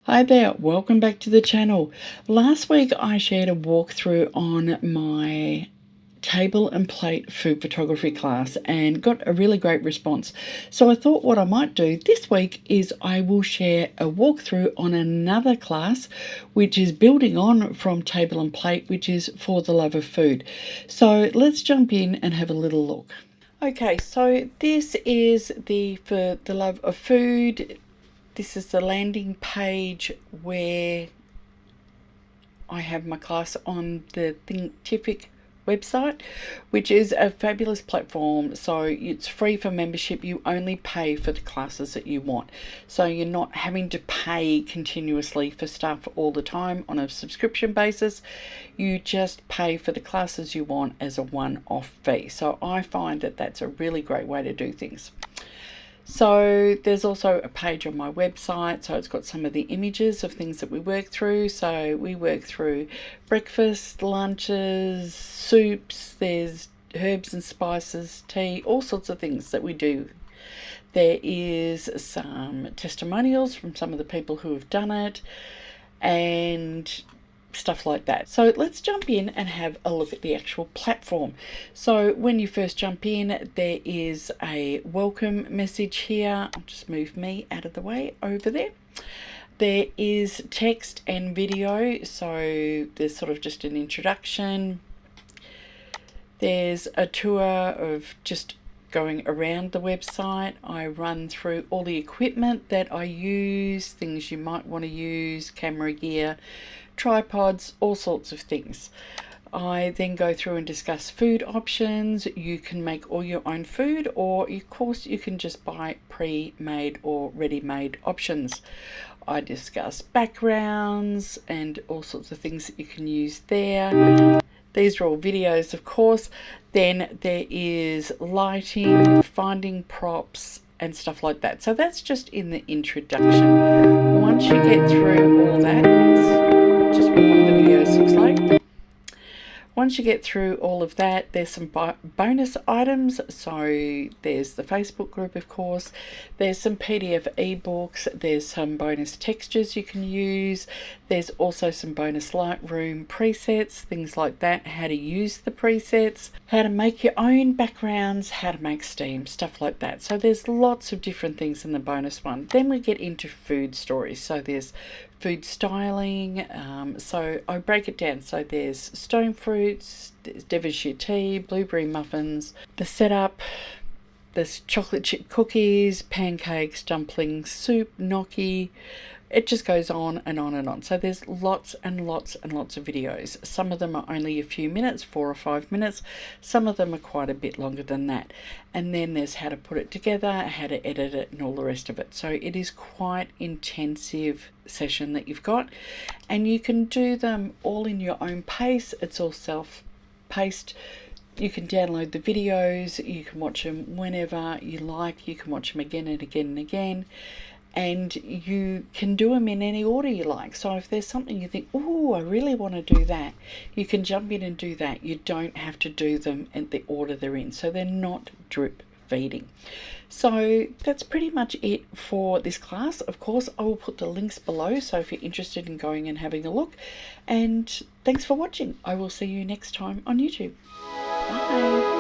Hi there, welcome back to the channel. Last week I shared a walkthrough on my table and plate food photography class and got a really great response. So I thought what I might do this week is I will share a walkthrough on another class which is building on from table and plate, which is for the love of food. So let's jump in and have a little look. Okay, so this is for the love of food. This is the landing page where I have my class on the Thinkific website, which is a fabulous platform. So it's free for membership. You only pay for the classes that you want. So you're not having to pay continuously for stuff all the time on a subscription basis. You just pay for the classes you want as a one-off fee. So I find that that's a really great way to do things. So there's also a page on my website, so it's got some of the images of things that we work through. So we work through breakfast, lunches, soups, there's herbs and spices, tea, all sorts of things that we do. There is some testimonials from some of the people who have done it and stuff like that. So let's jump in and have a look at the actual platform. So when you first jump in, there is a welcome message here. I'll just move me out of the way over there. There is text and video, so there's sort of just an introduction. There's a tour of just going around the website. I run through all the equipment that I use, things you might want to use, camera gear, tripods, all sorts of things. I then go through and discuss food options. You can make all your own food, or of course you can just buy pre-made or ready-made options. I discuss backgrounds and all sorts of things that you can use there. These are all videos, of course. Then there is lighting, finding props and stuff like that. So that's just in the introduction. Once you get through all that, just what one of the videos looks like. Once you get through all of that, there's some bonus items. So there's the Facebook group, of course. There's some PDF ebooks. There's some bonus textures you can use. There's also some bonus Lightroom presets, things like that, how to use the presets, how to make your own backgrounds, how to make steam, stuff like that. So there's lots of different things in the bonus one. Then we get into food stories. So there's food styling, so I break it down. So there's stone fruits, there's Devonshire tea, blueberry muffins, the setup, there's chocolate chip cookies, pancakes, dumplings, soup, gnocchi. It just goes on and on and on. So there's lots and lots and lots of videos. Some of them are only a few minutes, 4 or 5 minutes. Some of them are quite a bit longer than that. And then there's how to put it together, how to edit it, and all the rest of it. So it is quite intensive session that you've got. And you can do them all in your own pace. It's all self-paced. You can download the videos. You can watch them whenever you like. You can watch them again and again and again. And you can do them in any order you like. So if there's something you think, oh, I really want to do that, you can jump in and do that. You don't have to do them in the order they're in. So they're not drip feeding. So that's pretty much it for this class. Of course, I will put the links below. So if you're interested in going and having a look. And thanks for watching. I will see you next time on YouTube. Bye.